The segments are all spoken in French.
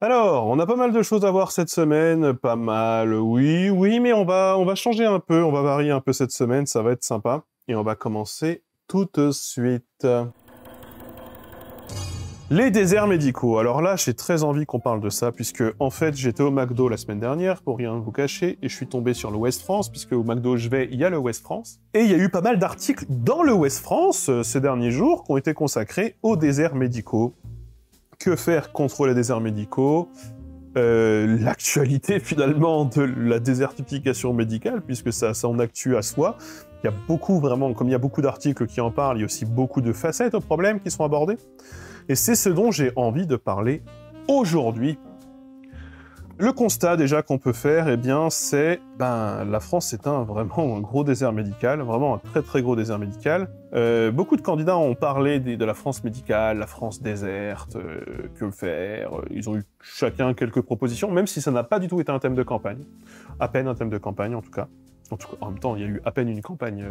Alors, on a pas mal de choses à voir cette semaine, pas mal, oui, mais on va changer un peu, on va varier un peu cette semaine, ça va être sympa. Et on va commencer tout de suite. Les déserts médicaux. Alors là, j'ai très envie qu'on parle de ça, puisque en fait, j'étais au McDo la semaine dernière, pour rien vous cacher, et je suis tombé sur le West France, puisque au McDo où je vais, il y a le West France. Et il y a eu pas mal d'articles dans le West France ces derniers jours qui ont été consacrés aux déserts médicaux. Que faire contre les déserts médicaux? L'actualité finalement de la désertification médicale, puisque ça en actu à soi. Il y a beaucoup vraiment, comme il y a beaucoup d'articles qui en parlent, il y a aussi beaucoup de facettes au problème qui sont abordées. Et c'est ce dont j'ai envie de parler aujourd'hui. Le constat déjà qu'on peut faire, eh bien, c'est la France est vraiment un gros désert médical, vraiment un très très gros désert médical. Beaucoup de candidats ont parlé de la France médicale, la France déserte, que faire. Ils ont eu chacun quelques propositions, même si ça n'a pas du tout été un thème de campagne. À peine un thème de campagne en tout cas. En même temps, il y a eu à peine une campagne,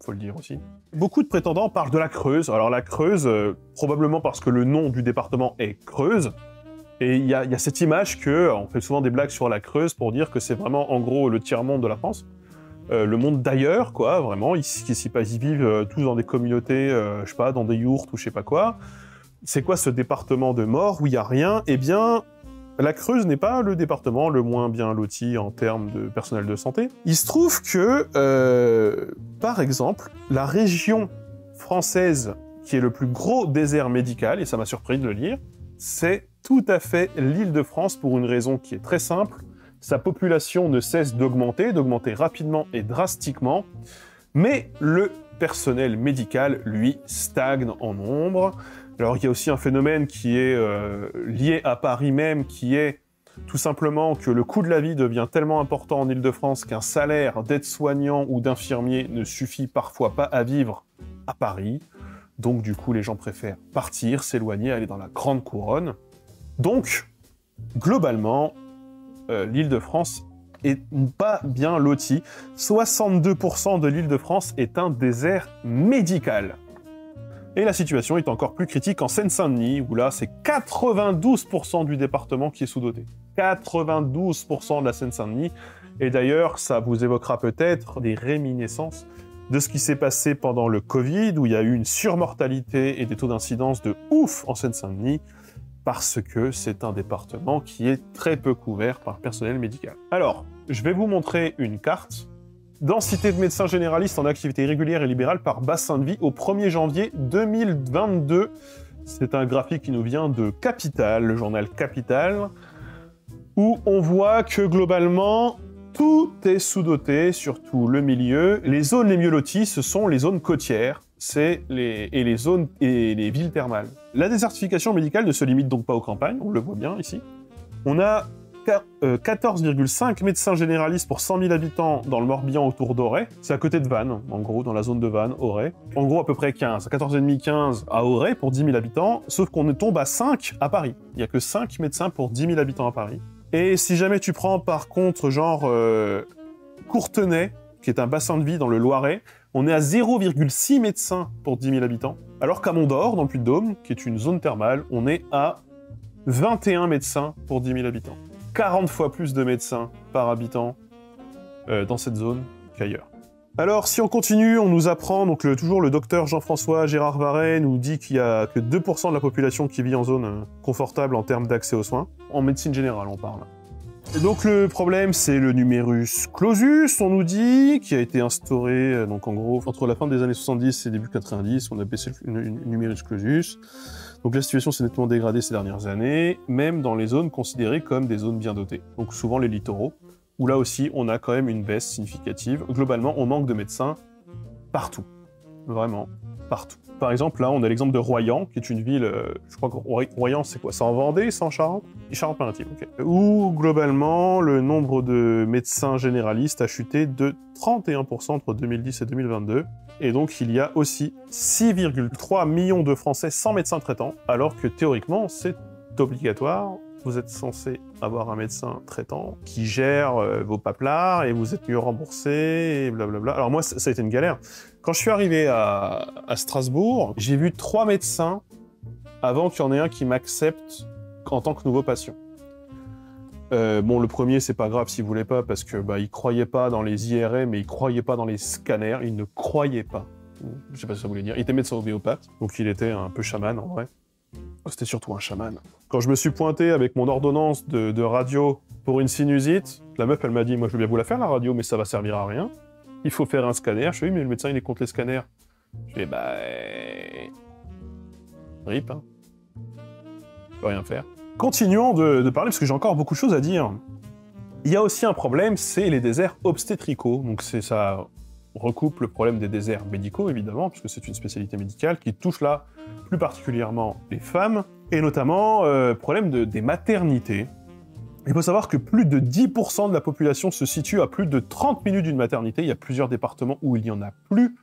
faut le dire aussi. Beaucoup de prétendants parlent de la Creuse. Alors la Creuse, probablement parce que le nom du département est Creuse. Et il y a cette image que, on fait souvent des blagues sur la Creuse pour dire que c'est vraiment, en gros, le tiers-monde de la France. Le monde d'ailleurs, quoi, vraiment. Ils vivent tous dans des communautés, je sais pas, dans des yourtes ou je sais pas quoi. C'est quoi ce département de mort où il y a rien? Eh bien, la Creuse n'est pas le département le moins bien loti en termes de personnel de santé. Il se trouve que, par exemple, la région française qui est le plus gros désert médical, et ça m'a surpris de le lire, c'est tout à fait l'Île-de-France pour une raison qui est très simple. Sa population ne cesse d'augmenter rapidement et drastiquement, mais le personnel médical, lui, stagne en nombre. Alors il y a aussi un phénomène qui est lié à Paris même, qui est tout simplement que le coût de la vie devient tellement important en Île-de-France qu'un salaire d'aide-soignant ou d'infirmier ne suffit parfois pas à vivre à Paris. Donc du coup, les gens préfèrent partir, s'éloigner, aller dans la grande couronne. Donc, globalement, l'Île-de-France est pas bien lotie. 62% de l'Île-de-France est un désert médical. Et la situation est encore plus critique en Seine-Saint-Denis, où là, c'est 92% du département qui est sous-doté. 92% de la Seine-Saint-Denis. Et d'ailleurs, ça vous évoquera peut-être des réminiscences de ce qui s'est passé pendant le Covid, où il y a eu une surmortalité et des taux d'incidence de ouf en Seine-Saint-Denis, parce que c'est un département qui est très peu couvert par le personnel médical. Alors, je vais vous montrer une carte. Densité de médecins généralistes en activité régulière et libérale par bassin de vie au 1er janvier 2022. C'est un graphique qui nous vient de Capital, le journal Capital, où on voit que globalement, tout est sous-doté, surtout le milieu. Les zones les mieux loties, ce sont les zones côtières, les zones et les villes thermales. La désertification médicale ne se limite donc pas aux campagnes, on le voit bien ici. On a 14,5 médecins généralistes pour 100 000 habitants dans le Morbihan autour d'Auray. C'est à côté de Vannes, en gros, dans la zone de Vannes, Auray. En gros, à peu près 15, 14,5-15 à Auray pour 10 000 habitants, sauf qu'on tombe à 5 à Paris. Il n'y a que 5 médecins pour 10 000 habitants à Paris. Et si jamais tu prends par contre genre Courtenay, qui est un bassin de vie dans le Loiret, on est à 0,6 médecins pour 10 000 habitants. Alors qu'à Mont-d'Or, dans le Puy-de-Dôme, qui est une zone thermale, on est à 21 médecins pour 10 000 habitants. 40 fois plus de médecins par habitant dans cette zone qu'ailleurs. Alors, si on continue, on nous apprend, donc toujours le docteur Jean-François Gérard Varret nous dit qu'il y a que 2% de la population qui vit en zone confortable en termes d'accès aux soins. En médecine générale, on parle. Et donc le problème, c'est le numerus clausus, on nous dit, qui a été instauré, donc en gros, entre la fin des années 70 et début 90, on a baissé le numerus clausus. Donc la situation s'est nettement dégradée ces dernières années, même dans les zones considérées comme des zones bien dotées. Donc souvent les littoraux, où là aussi on a quand même une baisse significative. Globalement, on manque de médecins partout. Vraiment, partout. Par exemple, là, on a l'exemple de Royan, qui est une ville, je crois que Royan, c'est quoi? C'est en Vendée, c'est en Charente? Charente-Maritime, ok. Où, globalement, le nombre de médecins généralistes a chuté de 31% entre 2010 et 2022. Et donc, il y a aussi 6,3 millions de Français sans médecin traitant, alors que théoriquement, c'est obligatoire. Vous êtes censé avoir un médecin traitant qui gère vos paplards et vous êtes mieux remboursé et blablabla. Alors moi, ça a été une galère. Quand je suis arrivé à Strasbourg, j'ai vu 3 médecins avant qu'il y en ait un qui m'accepte en tant que nouveau patient. Bon, le premier, c'est pas grave s'il voulait pas, parce que il croyait pas dans les IRM, mais il croyait pas dans les scanners, il ne croyait pas. Je sais pas ce que ça voulait dire. Il était médecin homéopathe, donc il était un peu chaman en vrai. C'était surtout un chaman. Quand je me suis pointé avec mon ordonnance de radio pour une sinusite, la meuf, elle m'a dit, moi je veux bien vous la faire la radio, mais ça va servir à rien. Il faut faire un scanner. Je lui ai dit, mais le médecin, il est contre les scanners. Je lui ai dit, rip, hein. Je peux rien faire. Continuons de parler, parce que j'ai encore beaucoup de choses à dire. Il y a aussi un problème, c'est les déserts obstétricaux. Donc ça recoupe le problème des déserts médicaux, évidemment, puisque c'est une spécialité médicale qui touche là plus particulièrement les femmes, et notamment problème des maternités. Il faut savoir que plus de 10% de la population se situe à plus de 30 minutes d'une maternité. Il y a plusieurs départements où il n'y en a plus,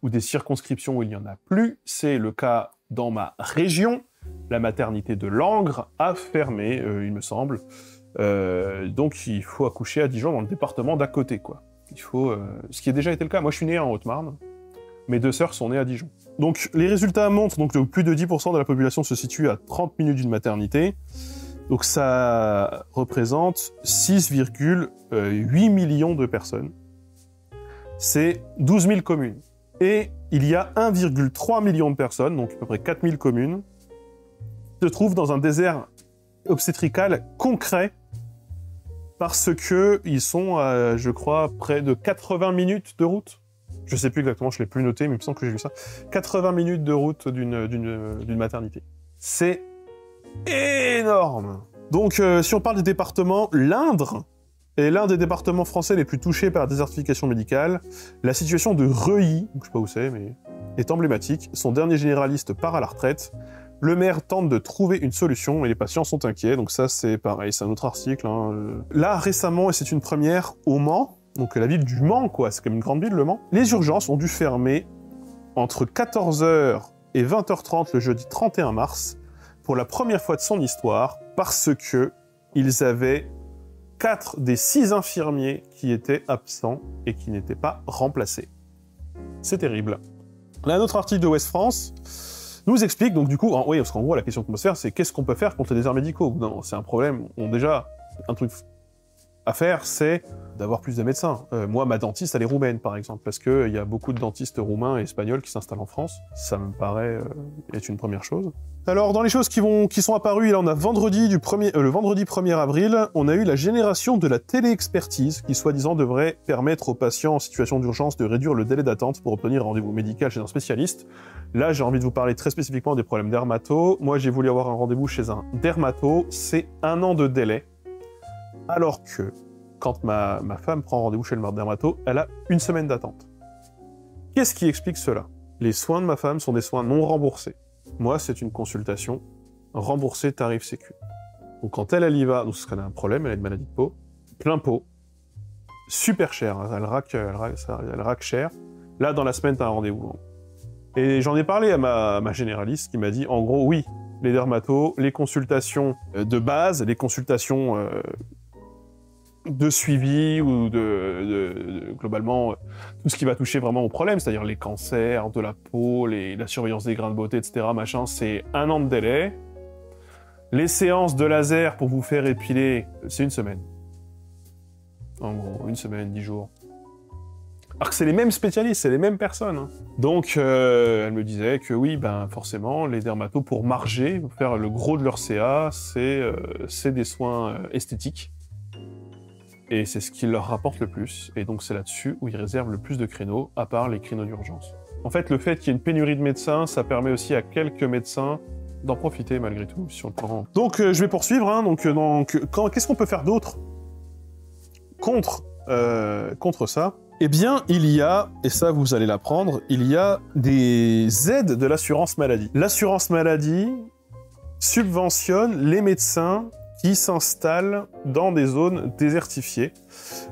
ou des circonscriptions où il n'y en a plus. C'est le cas dans ma région. La maternité de Langres a fermé, il me semble. Donc il faut accoucher à Dijon, dans le département d'à côté, quoi. Il faut, ce qui a déjà été le cas. Moi, je suis né en Haute-Marne. Mes deux sœurs sont nées à Dijon. Donc les résultats montrent donc, que plus de 10% de la population se situe à 30 minutes d'une maternité. Donc ça représente 6,8 millions de personnes. C'est 12 000 communes. Et il y a 1,3 million de personnes, donc à peu près 4 000 communes, qui se trouvent dans un désert obstétrical concret, parce qu'ils sont à, je crois, près de 80 minutes de route. Je sais plus exactement, je l'ai plus noté, mais il me semble que j'ai vu ça. 80 minutes de route d'une maternité. C'est énorme. Donc, si on parle des départements, l'Indre est l'un des départements français les plus touchés par la désertification médicale. La situation de Reuilly, je sais pas où c'est, mais est emblématique. Son dernier généraliste part à la retraite. Le maire tente de trouver une solution et les patients sont inquiets. Donc ça, c'est pareil, c'est un autre article. Hein. Là, récemment, et c'est une première, au Mans, donc la ville du Mans, quoi, c'est comme une grande ville, le Mans, les urgences ont dû fermer entre 14h et 20h30 le jeudi 31 mars, pour la première fois de son histoire, parce que ils avaient 4 des 6 infirmiers qui étaient absents et qui n'étaient pas remplacés. C'est terrible. Là, un autre article de Ouest France nous explique, donc du coup, oui, parce qu'en gros, la question qu'on peut se faire, c'est qu'est-ce qu'on peut faire contre les déserts médicaux? Non, c'est un problème. Déjà, un truc à faire, c'est d'avoir plus de médecins. Moi, ma dentiste, elle est roumaine, par exemple, parce qu'il y a beaucoup de dentistes roumains et espagnols qui s'installent en France. Ça me paraît être une première chose. Alors, dans les choses qui sont apparues, là, on a le vendredi 1er avril, on a eu la génération de la téléexpertise, qui soi-disant devrait permettre aux patients en situation d'urgence de réduire le délai d'attente pour obtenir un rendez-vous médical chez un spécialiste. Là, j'ai envie de vous parler très spécifiquement des problèmes dermato. Moi, j'ai voulu avoir un rendez-vous chez un dermato, c'est 1 an de délai. Alors que, quand ma femme prend rendez-vous chez le dermato, elle a 1 semaine d'attente. Qu'est-ce qui explique cela? Les soins de ma femme sont des soins non remboursés. Moi, c'est une consultation remboursée tarif sécu. Donc quand elle y va, donc c'est qu'elle a un problème, elle a une maladie de peau, plein pot, super cher, hein, elle raque cher. Là, dans la semaine, t'as un rendez-vous. Et j'en ai parlé à ma généraliste qui m'a dit, en gros, oui, les dermatos, les consultations de base, les consultations de suivi ou globalement tout ce qui va toucher vraiment au problème, c'est-à-dire les cancers de la peau, la surveillance des grains de beauté, etc. Machin, c'est 1 an de délai. Les séances de laser pour vous faire épiler, c'est 1 semaine. En gros, 1 semaine, 10 jours. Alors que c'est les mêmes spécialistes, c'est les mêmes personnes. Hein. Donc, elle me disait que oui, ben forcément, les dermatos, pour marger, pour faire le gros de leur CA, c'est des soins esthétiques. Et c'est ce qui leur rapporte le plus. Et donc c'est là-dessus où ils réservent le plus de créneaux, à part les créneaux d'urgence. En fait, le fait qu'il y ait une pénurie de médecins, ça permet aussi à quelques médecins d'en profiter malgré tout, si on le prend. Donc je vais poursuivre. Hein. Qu'est-ce qu'on peut faire d'autre contre ça? Eh bien, il y a, et ça vous allez l'apprendre, il y a des aides de l'assurance maladie. L'assurance maladie subventionne les médecins qui s'installent dans des zones désertifiées.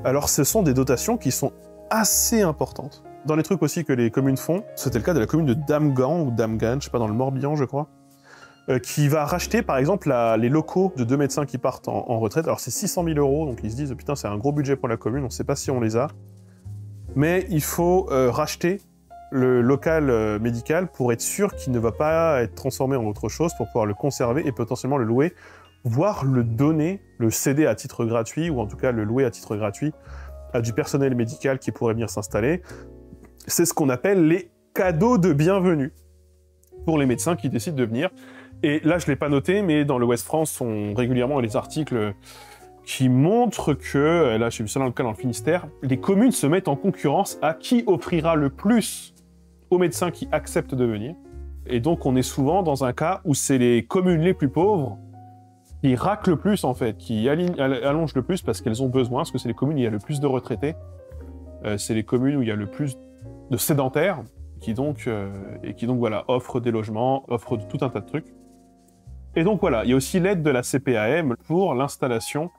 Alors ce sont des dotations qui sont assez importantes. Dans les trucs aussi que les communes font, c'était le cas de la commune de Damgan, ou Damgan, je sais pas, dans le Morbihan je crois, qui va racheter par exemple les locaux de 2 médecins qui partent en retraite. Alors c'est 600 000 €, donc ils se disent putain c'est un gros budget pour la commune, on sait pas si on les a. Mais il faut racheter le local médical pour être sûr qu'il ne va pas être transformé en autre chose, pour pouvoir le conserver et potentiellement le louer voire le donner, le céder à titre gratuit, ou en tout cas le louer à titre gratuit à du personnel médical qui pourrait venir s'installer. C'est ce qu'on appelle les cadeaux de bienvenue pour les médecins qui décident de venir. Et là, je ne l'ai pas noté, mais dans le Ouest France, sont régulièrement les articles qui montrent que, là j'ai vu ça dans le cas dans le Finistère, les communes se mettent en concurrence à qui offrira le plus aux médecins qui acceptent de venir. Et donc on est souvent dans un cas où c'est les communes les plus pauvres qui raclent le plus en fait, qui allongent le plus parce qu'elles ont besoin, parce que c'est les communes où il y a le plus de retraités, c'est les communes où il y a le plus de sédentaires, qui donc voilà, offrent des logements, offrent tout un tas de trucs. Et donc voilà, il y a aussi l'aide de la CPAM pour l'installation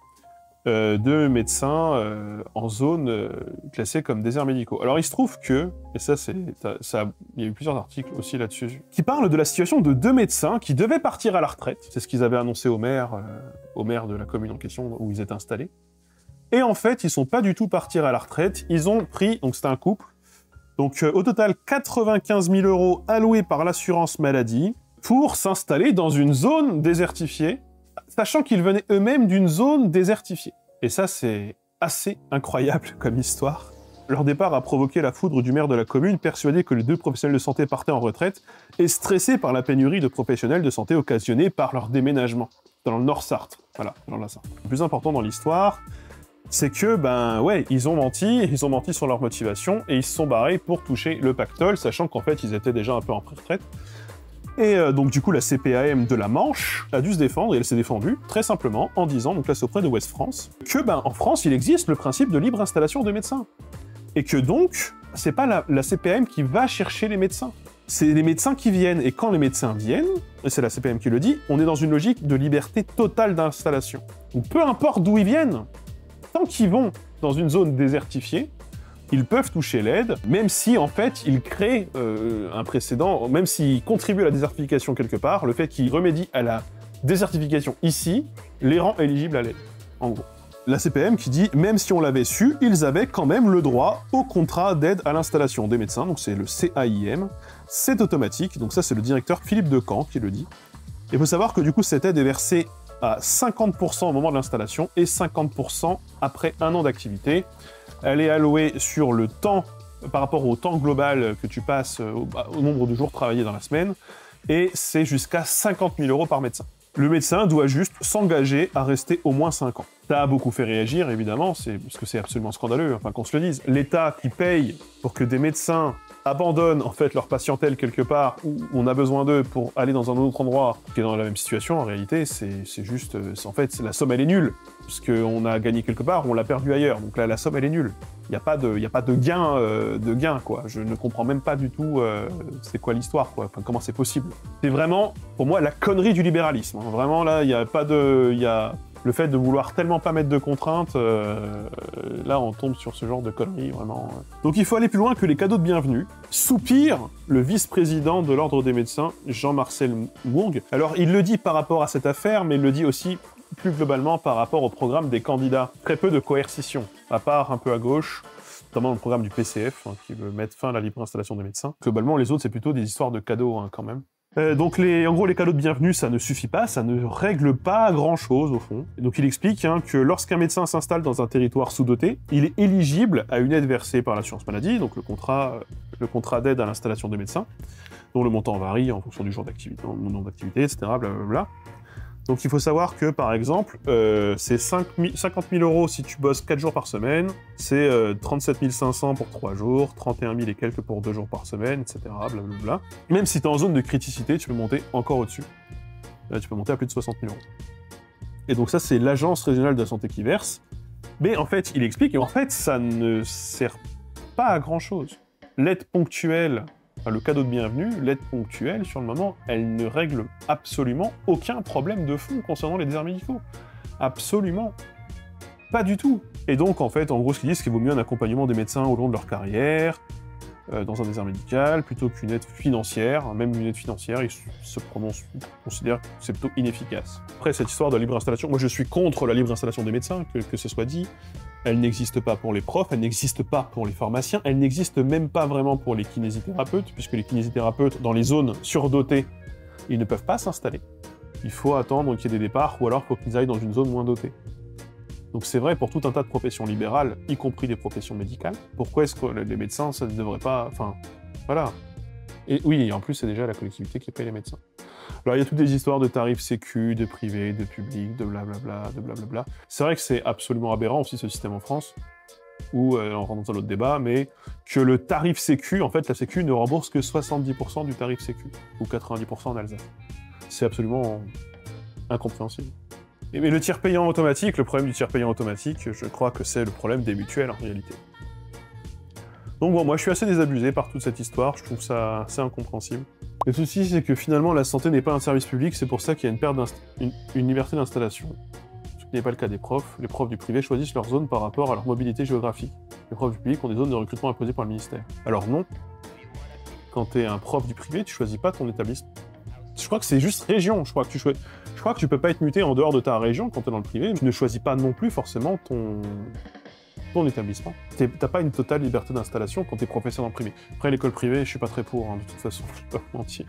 de médecins en zone classée comme déserts médicaux. Alors il se trouve que, et ça, il y a eu plusieurs articles aussi là-dessus, qui parlent de la situation de 2 médecins qui devaient partir à la retraite. C'est ce qu'ils avaient annoncé au maire de la commune en question où ils étaient installés. Et en fait, ils sont pas du tout partis à la retraite, ils ont pris, donc c'était un couple, donc au total 95 000 € alloués par l'assurance maladie pour s'installer dans une zone désertifiée, sachant qu'ils venaient eux-mêmes d'une zone désertifiée. Et ça, c'est assez incroyable comme histoire. Leur départ a provoqué la foudre du maire de la commune, persuadé que les 2 professionnels de santé partaient en retraite, et stressé par la pénurie de professionnels de santé occasionnée par leur déménagement, dans le Nord-Sarthe. Voilà, dans la Sarthe. Le plus important dans l'histoire, c'est que, ils ont menti sur leur motivation, et ils se sont barrés pour toucher le pactole, sachant qu'en fait, ils étaient déjà un peu en pré-retraite. Et donc du coup, la CPAM de la Manche a dû se défendre, et elle s'est défendue très simplement en disant, donc là c'est auprès de Ouest France, que en France, il existe le principe de libre installation des médecins. Et que donc, c'est pas la CPAM qui va chercher les médecins. C'est les médecins qui viennent, et quand les médecins viennent, et c'est la CPAM qui le dit, on est dans une logique de liberté totale d'installation. Donc peu importe d'où ils viennent, tant qu'ils vont dans une zone désertifiée, ils peuvent toucher l'aide, même si, en fait, ils créent un précédent, même s'ils contribuent à la désertification quelque part, le fait qu'ils remédient à la désertification ici, les rend éligibles à l'aide, en gros. La CPM qui dit, même si on l'avait su, ils avaient quand même le droit au contrat d'aide à l'installation des médecins, donc c'est le CAIM, c'est automatique, donc ça c'est le directeur Philippe Decamp qui le dit. Il faut savoir que du coup cette aide est versée à 50% au moment de l'installation et 50% après 1 an d'activité. Elle est allouée sur le temps, par rapport au temps global que tu passes, au nombre de jours travaillés dans la semaine, et c'est jusqu'à 50 000 € par médecin. Le médecin doit juste s'engager à rester au moins 5 ans. Ça a beaucoup fait réagir, évidemment, parce que c'est absolument scandaleux, enfin qu'on se le dise. L'État qui paye pour que des médecins abandonnent en fait leur patientèle quelque part où on a besoin d'eux pour aller dans un autre endroit qui est dans la même situation, en réalité, c'est juste... en fait, la somme, elle est nulle. Parce qu'on a gagné quelque part, on l'a perdu ailleurs. Donc là, la somme, elle est nulle. Il n'y a pas de gain, quoi. Je ne comprends même pas du tout c'est quoi l'histoire, quoi. Enfin, comment c'est possible. C'est vraiment, pour moi, la connerie du libéralisme. Hein. Vraiment, là, il n'y a pas de... Le fait de vouloir tellement pas mettre de contraintes, là on tombe sur ce genre de conneries, vraiment. Donc il faut aller plus loin que les cadeaux de bienvenue. Soupire le vice-président de l'Ordre des médecins, Jean-Marcel Mourgue. Alors il le dit par rapport à cette affaire, mais il le dit aussi plus globalement par rapport au programme des candidats. Très peu de coercition, à part un peu à gauche, notamment le programme du PCF, hein, qui veut mettre fin à la libre installation des médecins. Globalement, les autres, c'est plutôt des histoires de cadeaux, hein, quand même. Donc en gros les cadeaux de bienvenue ça ne suffit pas, ça ne règle pas grand chose au fond. Et donc il explique que lorsqu'un médecin s'installe dans un territoire sous-doté, il est éligible à une aide versée par l'assurance maladie, donc le contrat d'aide à l'installation des médecins, dont le montant varie en fonction du jour d'activité, du nombre d'activités, etc. Blablabla. Donc il faut savoir que par exemple, c'est 50 000 € si tu bosses 4 jours par semaine, c'est 37 500 pour 3 jours, 31 000 et quelques pour 2 jours par semaine, etc. Blablabla. Même si tu es en zone de criticité, tu peux monter encore au-dessus. Là, tu peux monter à plus de 60 000 €. Et donc ça, c'est l'agence régionale de la santé qui verse. Mais en fait, il explique, et en fait, ça ne sert pas à grand-chose. L'aide ponctuelle... Enfin, le cadeau de bienvenue, l'aide ponctuelle, sur le moment, elle ne règle absolument aucun problème de fond concernant les déserts médicaux. Absolument. Pas du tout. Et donc, en fait, en gros, ce qu'ils disent, c'est qu'il vaut mieux un accompagnement des médecins au long de leur carrière, dans un désert médical, plutôt qu'une aide financière. Même une aide financière, ils considèrent que c'est plutôt inefficace. Après, cette histoire de libre installation, moi je suis contre la libre installation des médecins, que ce soit dit. Elle n'existe pas pour les profs, elle n'existe pas pour les pharmaciens, elle n'existe même pas vraiment pour les kinésithérapeutes, puisque les kinésithérapeutes, dans les zones surdotées, ils ne peuvent pas s'installer. il faut attendre qu'il y ait des départs, ou alors il faut qu'ils aillent dans une zone moins dotée. Donc c'est vrai pour tout un tas de professions libérales, y compris les professions médicales. Pourquoi est-ce que les médecins, ça ne devrait pas... Enfin, voilà. Et oui, en plus, c'est déjà la collectivité qui paye les médecins. Alors il y a toutes des histoires de tarifs sécu, de privé, de public, de blablabla, de blablabla. C'est vrai que c'est absolument aberrant aussi ce système en France, où on rentre dans un autre débat, mais que le tarif sécu, en fait, la sécu ne rembourse que 70% du tarif sécu, ou 90% en Alsace. C'est absolument incompréhensible. Mais le tiers payant automatique, le problème du tiers payant automatique, je crois que c'est le problème des mutuelles en réalité. Donc bon, moi je suis assez désabusé par toute cette histoire, je trouve ça assez incompréhensible. Le souci, c'est que finalement la santé n'est pas un service public, c'est pour ça qu'il y a une liberté d'installation. Ce qui n'est pas le cas des profs. Les profs du privé choisissent leur zone par rapport à leur mobilité géographique. Les profs du public ont des zones de recrutement imposées par le ministère. Alors non, quand tu es un prof du privé, tu choisis pas ton établissement. Je crois que c'est juste région, je crois que tu peux pas être muté en dehors de ta région quand tu es dans le privé, tu ne choisis pas non plus forcément ton établissement. T'as pas une totale liberté d'installation quand tu es professeur dans le privé. Après l'école privée, je suis pas très pour, hein, de toute façon, je vais pas mentir.